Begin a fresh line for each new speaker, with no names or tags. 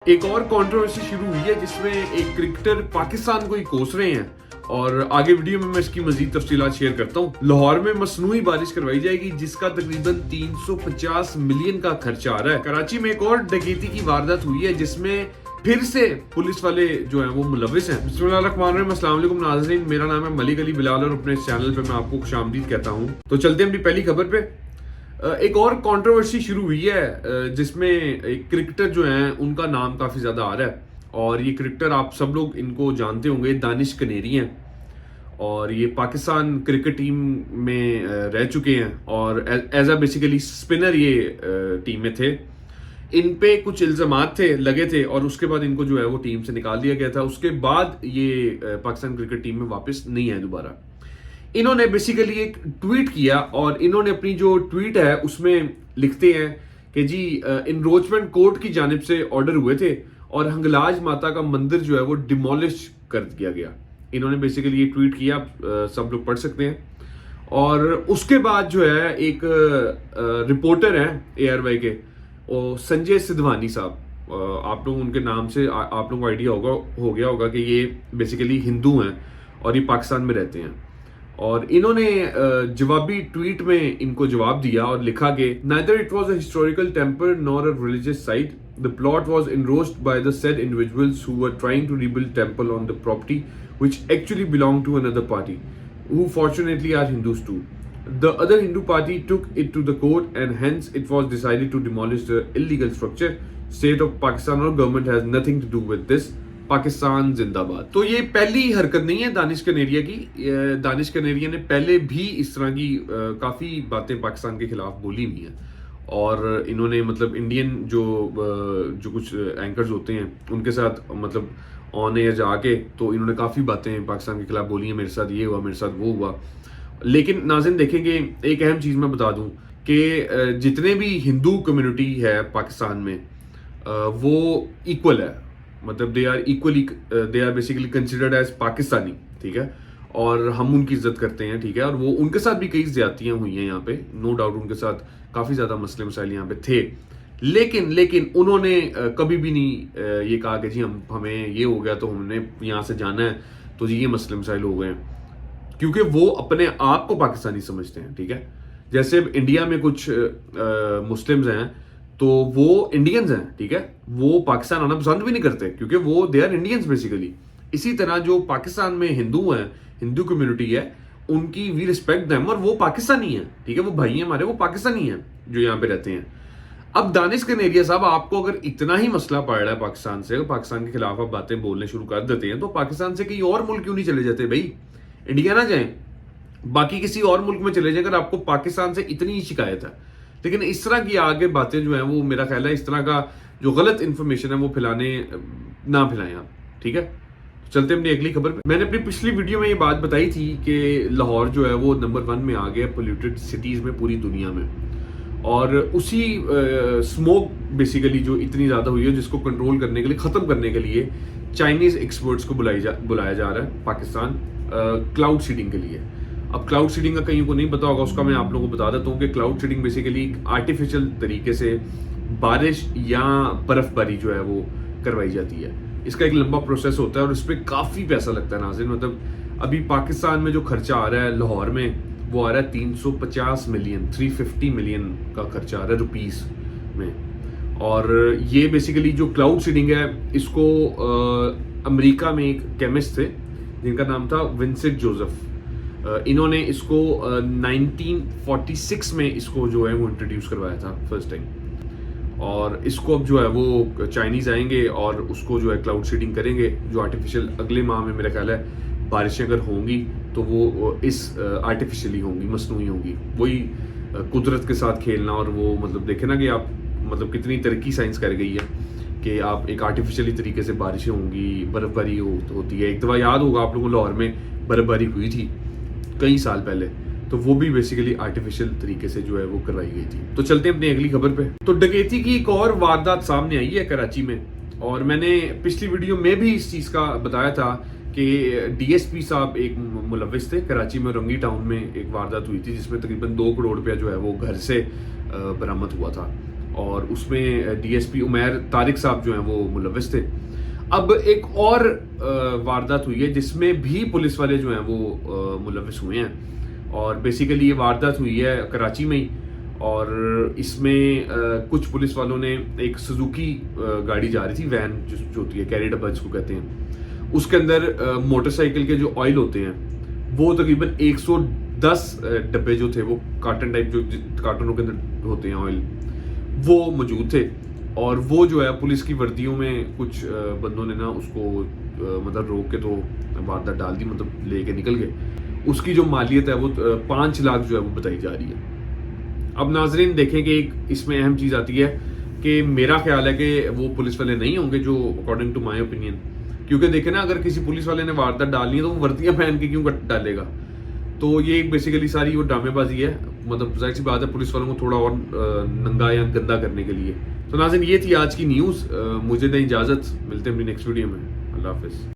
एक और कंट्रोवर्सी शुरू हुई है जिसमें एक क्रिकेटर पाकिस्तान को ही कोस रहे हैं और आगे वीडियो में मैं इसकी मजीद तफसीलात शेयर करता हूँ। लाहौर में मसनूई बारिश करवाई जाएगी जिसका तकरीबन 350 मिलियन का खर्चा आ रहा है। कराची में एक और डकैती की वारदात हुई है जिसमें फिर से पुलिस वाले जो हैं वो मुलविस हैं। बिस्मिल्लाहिर्रहमानिर्रहीम, अस्सलाम वालेकुम नाज़रीन, मेरा नाम है मलिक अली बिलाल और अपने चैनल पे मैं आपको खुशामदीद कहता हूँ। तो चलते हैं अपनी पहली खबर पे। एक और कंट्रोवर्सी शुरू हुई है जिसमें एक क्रिकेटर जो हैं उनका नाम काफ़ी ज़्यादा आ रहा है और ये क्रिकेटर आप सब लोग इनको जानते होंगे, दानिश कनेरी हैं और ये पाकिस्तान क्रिकेट टीम में रह चुके हैं और एज अ बेसिकली स्पिनर ये टीम में थे। इन पे कुछ इल्ज़ामात थे लगे थे और उसके बाद इनको जो है वो टीम से निकाल दिया गया था। उसके बाद ये पाकिस्तान क्रिकेट टीम में वापस नहीं आए दोबारा। इन्होंने बेसिकली एक ट्वीट किया और इन्होंने अपनी जो ट्वीट है उसमें लिखते हैं कि जी इनरोचमेंट कोर्ट की जानिब से ऑर्डर हुए थे और हंगलाज माता का मंदिर जो है वो डिमोलिश कर दिया गया। इन्होंने बेसिकली ये ट्वीट किया, सब लोग पढ़ सकते हैं। और उसके बाद जो है एक रिपोर्टर हैं ARY के, संजय सिद्धवानी साहब, आप लोग उनके नाम से आप लोगों को आइडिया हो गया होगा कि ये बेसिकली हिंदू हैं और ये पाकिस्तान में रहते हैं। और इन्होंने जवाबी ट्वीट में इनको जवाब दिया और लिखा कि neither it was a historical temple nor a religious site. The plot was enriched by the said individuals who were trying to rebuild temple on the property which actually belonged to another party, who fortunately are Hindus too. The other Hindu party took it to the court and hence it was decided to demolish the illegal structure. State of Pakistan or government has nothing to do with this. Pakistan जिंदाबाद। तो ये पहली हरकत नहीं है दानिश कनेरिया की। दानिश कनेरिया ने पहले भी इस तरह की काफ़ी बातें पाकिस्तान के खिलाफ बोली हुई हैं और इन्होंने मतलब इंडियन जो कुछ एंकर्स होते हैं उनके साथ मतलब ऑन एयर जाके तो इन्होंने काफ़ी बातें पाकिस्तान के खिलाफ बोली हैं, मेरे साथ ये हुआ, मेरे साथ वो हुआ। लेकिन नाज़रीन देखेंगे, एक अहम चीज़ मैं बता दूँ कि जितने भी हिंदू कम्युनिटी है पाकिस्तान में वो इक्वल है, मतलब they are basically considered as Pakistani, ठीक है, और हम उनकी इज्जत करते हैं, ठीक है। और वो उनके साथ भी कई ज्यादतियां हुई हैं यहाँ पे, नो डाउट उनके साथ काफ़ी ज़्यादा मसले मसाइल यहाँ पे थे, लेकिन उन्होंने कभी भी नहीं ये कहा कि जी हमें ये हो गया तो हमने यहाँ से जाना है तो जी ये मसले मसाइल हो गए हैं, क्योंकि वो अपने आप को पाकिस्तानी समझते हैं, ठीक है। जैसे इंडिया में कुछ मुस्लिम्स हैं तो वो इंडियंस हैं, ठीक है, वो पाकिस्तान आना पसंद भी नहीं करते क्योंकि वो दे आर इंडियंस बेसिकली। इसी तरह जो पाकिस्तान में हिंदू हैं, हिंदू कम्युनिटी है, उनकी वी रिस्पेक्ट देम और वो पाकिस्तानी हैं, ठीक है, वो भाई हैं हमारे, वो पाकिस्तानी हैं जो यहाँ पे रहते हैं। अब दानिश कनेरिया साहब, आपको अगर इतना ही मसला पड़ रहा है पाकिस्तान से, पाकिस्तान के खिलाफ आप बातें बोलने शुरू कर देते हैं तो पाकिस्तान से कहीं और मुल्क क्यों नहीं चले जाते भाई? इंडिया ना जाएं, बाकी किसी और मुल्क में चले जाए अगर आपको पाकिस्तान से इतनी ही शिकायत है। लेकिन इस तरह की आगे बातें जो हैं वो मेरा ख्याल है इस तरह का जो गलत इन्फॉर्मेशन है वो ना फैलाएं आप, ठीक है। चलते हैं अपनी अगली खबर पे। मैंने अपनी पिछली वीडियो में ये बात बताई थी कि लाहौर जो है वो नंबर 1 में आ गया पोल्यूटेड सिटीज़ में पूरी दुनिया में, और उसी स्मोक बेसिकली जो इतनी ज़्यादा हुई है जिसको कंट्रोल करने के लिए, ख़त्म करने के लिए चाइनीज़ एक्सपर्ट्स को बुलाया जा रहा है पाकिस्तान क्लाउड सीडिंग के लिए। अब क्लाउड सीडिंग का कहीं को नहीं पता होगा, उसका मैं आप लोगों को बता देता हूँ कि क्लाउड सीडिंग बेसिकली आर्टिफिशियल तरीके से बारिश या बर्फबारी जो है वो करवाई जाती है। इसका एक लंबा प्रोसेस होता है और इस पर काफ़ी पैसा लगता है नाज़रीन। मतलब अभी पाकिस्तान में जो खर्चा आ रहा है लाहौर में वो आ रहा है 350 मिलियन, 350 मिलियन का खर्चा आ रहा है रुपीस में। और ये बेसिकली जो क्लाउड सीडिंग है इसको अमेरिका में एक केमिस्ट थे जिनका नाम था विंसेंट जोसेफ, इन्होंने इसको 1946 में इसको जो है वो इंट्रोड्यूस करवाया था फर्स्ट टाइम। और इसको अब जो है वो चाइनीज़ आएंगे और उसको जो है क्लाउड सीडिंग करेंगे, जो आर्टिफिशियल अगले माह में मेरा ख्याल है बारिशें अगर होंगी तो वो इस आर्टिफिशियली होंगी, मसनूई होंगी। वही कुदरत के साथ खेलना, और वो मतलब देखे ना कि आप मतलब कितनी तरक्की साइंस कर गई है कि आप एक आर्टिफिशियली तरीके से बारिशें होंगी, बर्फबारी होती है। एक दफ़ा याद होगा आप लोगों को लाहौर में बर्फबारी हुई थी कई साल पहले, तो वो भी बेसिकली आर्टिफिशियल तरीके से जो है वो करवाई गई थी। तो चलते हैं अपनी अगली खबर पे। तो डकैती की एक और वारदात सामने आई है कराची में, और मैंने पिछली वीडियो में भी इस चीज़ का बताया था कि DSP साहब एक मुलविस थे। कराची में रंगी टाउन में एक वारदात हुई थी जिसमें तकरीबन 2 करोड़ रुपया जो है वो घर से बरामद हुआ था। اور اس میں D S P Umair Tariq صاحب جو ہیں وہ ملوث تھے. اب ایک اور واردات ہوئی ہے جس میں بھی پولیس والے جو ہیں وہ ملوث ہوئے ہیں, اور بیسیکلی یہ واردات ہوئی ہے کراچی میں ہی, اور اس میں کچھ پولیس والوں نے ایک سزوکی گاڑی جا رہی تھی, وین جو ہوتی ہے کیری ڈبا جس کو کہتے ہیں, اس کے اندر موٹر سائیکل کے جو آئل ہوتے ہیں وہ تقریباً 110 ڈبے جو تھے وہ کارٹن ٹائپ جو کارٹنوں کے اندر ہوتے ہیں آئل, وہ موجود تھے. اور وہ جو ہے پولیس کی وردیوں میں کچھ بندوں نے نا اس کو مطلب روک کے تو واردات ڈال دی, مطلب لے کے نکل گئے. اس کی جو مالیت ہے وہ 5 لاکھ جو ہے وہ بتائی جا رہی ہے. اب ناظرین دیکھیں کہ ایک اس میں اہم چیز آتی ہے کہ میرا خیال ہے کہ وہ پولیس والے نہیں ہوں گے جو اکارڈنگ ٹو مائی اوپینین, کیونکہ دیکھیں نا اگر کسی پولیس والے نے واردات ڈالنی ہے تو وہ وردیاں پہن کے کیوں ڈالے گا. تو یہ ایک بیسیکلی ساری وہ ڈرامے بازی ہے, مطلب ظاہر سی بات ہے پولیس والوں کو تھوڑا اور ننگا یا گندا کرنے کے لیے. تو ناظرین یہ تھی آج کی نیوز, مجھے دیں اجازت, ملتے ہیں اپنی نیکسٹ ویڈیو میں. اللہ حافظ.